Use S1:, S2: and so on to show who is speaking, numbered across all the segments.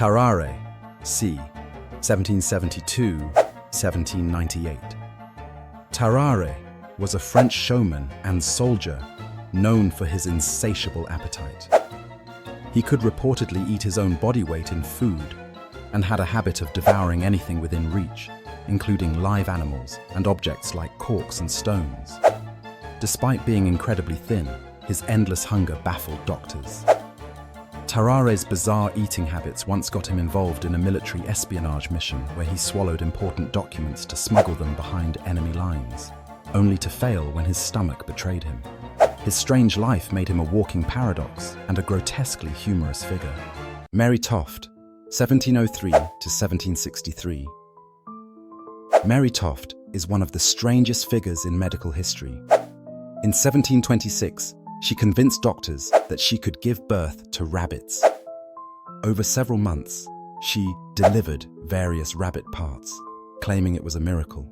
S1: Tarare, c. 1772–1798. Tarare was a French showman and soldier known for his insatiable appetite. He could reportedly eat his own body weight in food and had a habit of devouring anything within reach, including live animals and objects like corks and stones. Despite being incredibly thin, his endless hunger baffled doctors. Tarare's bizarre eating habits once got him involved in a military espionage mission where he swallowed important documents to smuggle them behind enemy lines, only to fail when his stomach betrayed him. His strange life made him a walking paradox and a grotesquely humorous figure. Mary Toft, 1703–1763. Mary Toft is one of the strangest figures in medical history. In 1726, she convinced doctors that she could give birth to rabbits. Over several months, she delivered various rabbit parts, claiming it was a miracle.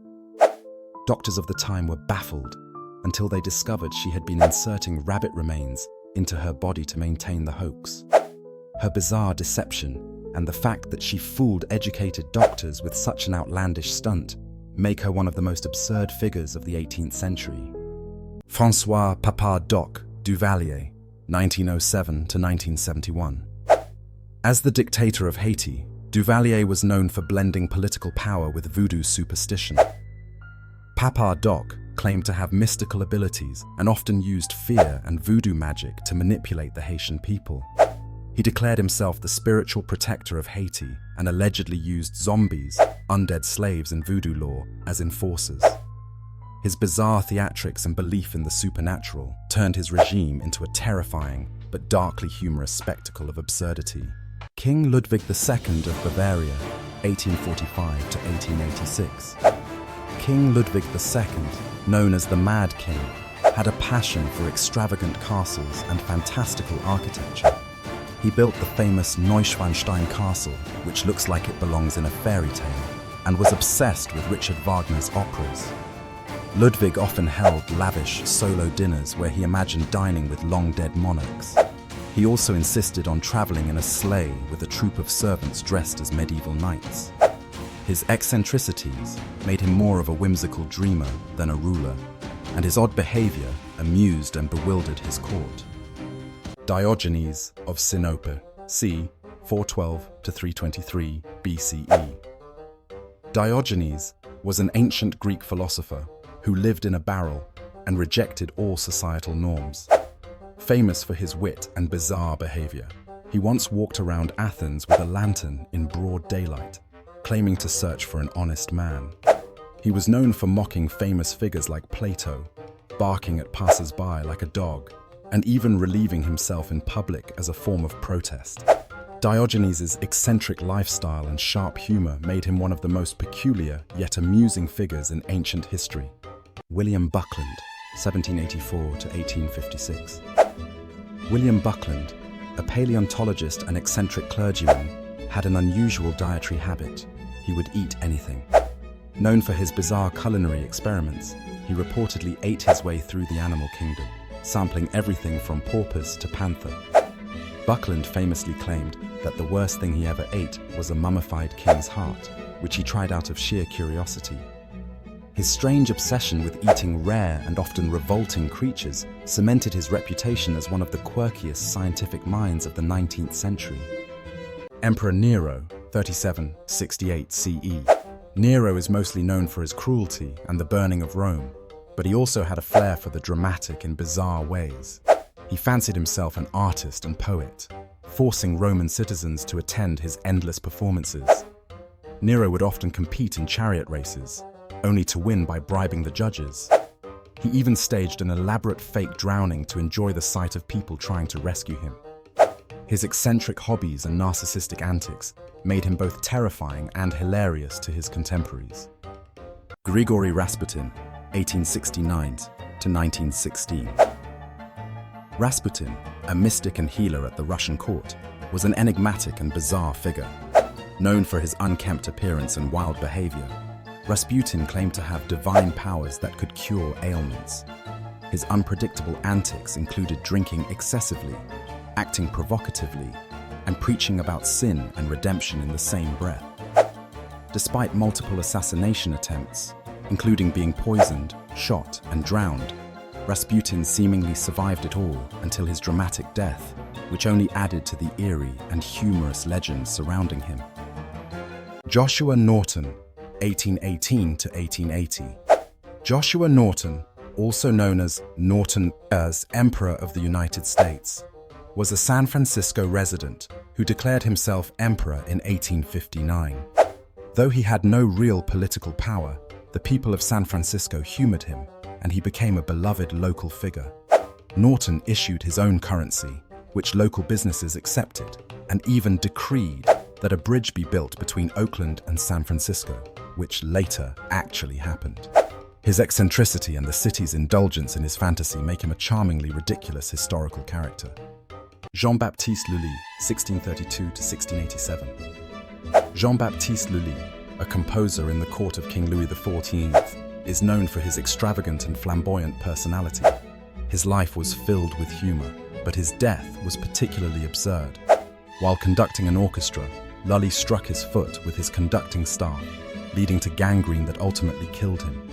S1: Doctors of the time were baffled until they discovered she had been inserting rabbit remains into her body to maintain the hoax. Her bizarre deception and the fact that she fooled educated doctors with such an outlandish stunt make her one of the most absurd figures of the 18th century. François Papa Doc Duvalier, 1907–1971. As the dictator of Haiti, Duvalier was known for blending political power with voodoo superstition. Papa Doc claimed to have mystical abilities and often used fear and voodoo magic to manipulate the Haitian people. He declared himself the spiritual protector of Haiti and allegedly used zombies, undead slaves in voodoo lore, as enforcers. His bizarre theatrics and belief in the supernatural turned his regime into a terrifying but darkly humorous spectacle of absurdity. King Ludwig II of Bavaria, 1845–1886. King Ludwig II, known as the Mad King, had a passion for extravagant castles and fantastical architecture. He built the famous Neuschwanstein Castle, which looks like it belongs in a fairy tale, and was obsessed with Richard Wagner's operas. Ludwig often held lavish solo dinners where he imagined dining with long-dead monarchs. He also insisted on traveling in a sleigh with a troop of servants dressed as medieval knights. His eccentricities made him more of a whimsical dreamer than a ruler, and his odd behavior amused and bewildered his court. Diogenes of Sinope, c. 412–323 BCE. Diogenes was an ancient Greek philosopher who lived in a barrel and rejected all societal norms. Famous for his wit and bizarre behavior, he once walked around Athens with a lantern in broad daylight, claiming to search for an honest man. He was known for mocking famous figures like Plato, barking at passers-by like a dog, and even relieving himself in public as a form of protest. Diogenes' eccentric lifestyle and sharp humor made him one of the most peculiar yet amusing figures in ancient history. William Buckland, 1784–1856. William Buckland, a paleontologist and eccentric clergyman, had an unusual dietary habit. He would eat anything. Known for his bizarre culinary experiments, he reportedly ate his way through the animal kingdom, sampling everything from porpoise to panther. Buckland famously claimed that the worst thing he ever ate was a mummified king's heart, which he tried out of sheer curiosity. His strange obsession with eating rare and often revolting creatures cemented his reputation as one of the quirkiest scientific minds of the 19th century. Emperor Nero, 37–68 CE. Nero is mostly known for his cruelty and the burning of Rome, but he also had a flair for the dramatic in bizarre ways. He fancied himself an artist and poet, forcing Roman citizens to attend his endless performances. Nero would often compete in chariot races, only to win by bribing the judges. He even staged an elaborate fake drowning to enjoy the sight of people trying to rescue him. His eccentric hobbies and narcissistic antics made him both terrifying and hilarious to his contemporaries. Grigory Rasputin, 1869–1916. Rasputin, a mystic and healer at the Russian court, was an enigmatic and bizarre figure. Known for his unkempt appearance and wild behavior, Rasputin claimed to have divine powers that could cure ailments. His unpredictable antics included drinking excessively, acting provocatively, and preaching about sin and redemption in the same breath. Despite multiple assassination attempts, including being poisoned, shot, and drowned, Rasputin seemingly survived it all until his dramatic death, which only added to the eerie and humorous legends surrounding him. Joshua Norton, 1818 to 1880. Joshua Norton, also known as Norton as Emperor of the United States, was a San Francisco resident who declared himself emperor in 1859. Though he had no real political power, the people of San Francisco humored him, and he became a beloved local figure. Norton issued his own currency, which local businesses accepted, and even decreed that a bridge be built between Oakland and San Francisco, which later actually happened. His eccentricity and the city's indulgence in his fantasy make him a charmingly ridiculous historical character. Jean-Baptiste Lully, 1632 to 1687. Jean-Baptiste Lully, a composer in the court of King Louis XIV, is known for his extravagant and flamboyant personality. His life was filled with humor, but his death was particularly absurd. While conducting an orchestra, Lully struck his foot with his conducting staff, leading to gangrene that ultimately killed him.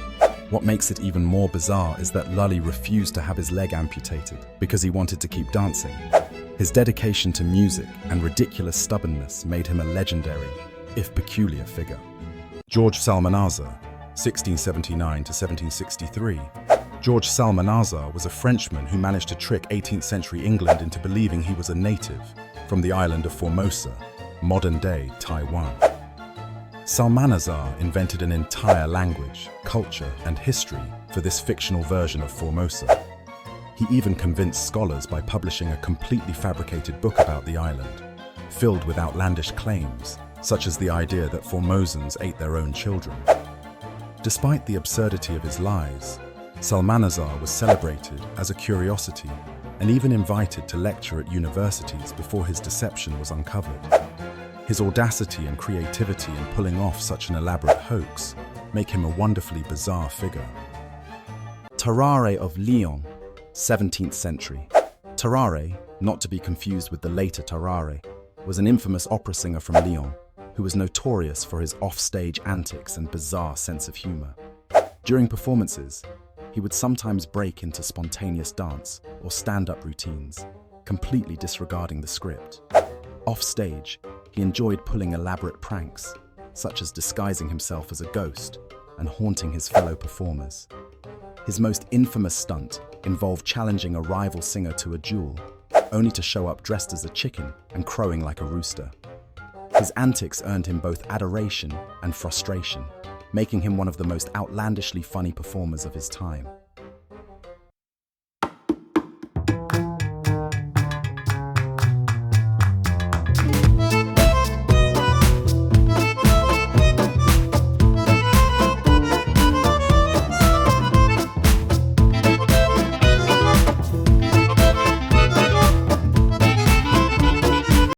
S1: What makes it even more bizarre is that Lully refused to have his leg amputated because he wanted to keep dancing. His dedication to music and ridiculous stubbornness made him a legendary, if peculiar, figure. George Psalmanazar, 1679 to 1763. George Psalmanazar was a Frenchman who managed to trick 18th century England into believing he was a native from the island of Formosa, modern-day Taiwan. Psalmanazar invented an entire language, culture, and history for this fictional version of Formosa. He even convinced scholars by publishing a completely fabricated book about the island, filled with outlandish claims, such as the idea that Formosans ate their own children. Despite the absurdity of his lies, Psalmanazar was celebrated as a curiosity and even invited to lecture at universities before his deception was uncovered. His audacity and creativity in pulling off such an elaborate hoax make him a wonderfully bizarre figure. Tarare of Lyon, 17th century. Tarare, not to be confused with the later Tarare, was an infamous opera singer from Lyon who was notorious for his off-stage antics and bizarre sense of humor. During performances, he would sometimes break into spontaneous dance or stand-up routines, completely disregarding the script. Off-stage, he enjoyed pulling elaborate pranks, such as disguising himself as a ghost and haunting his fellow performers. His most infamous stunt involved challenging a rival singer to a duel, only to show up dressed as a chicken and crowing like a rooster. His antics earned him both adoration and frustration, making him one of the most outlandishly funny performers of his time.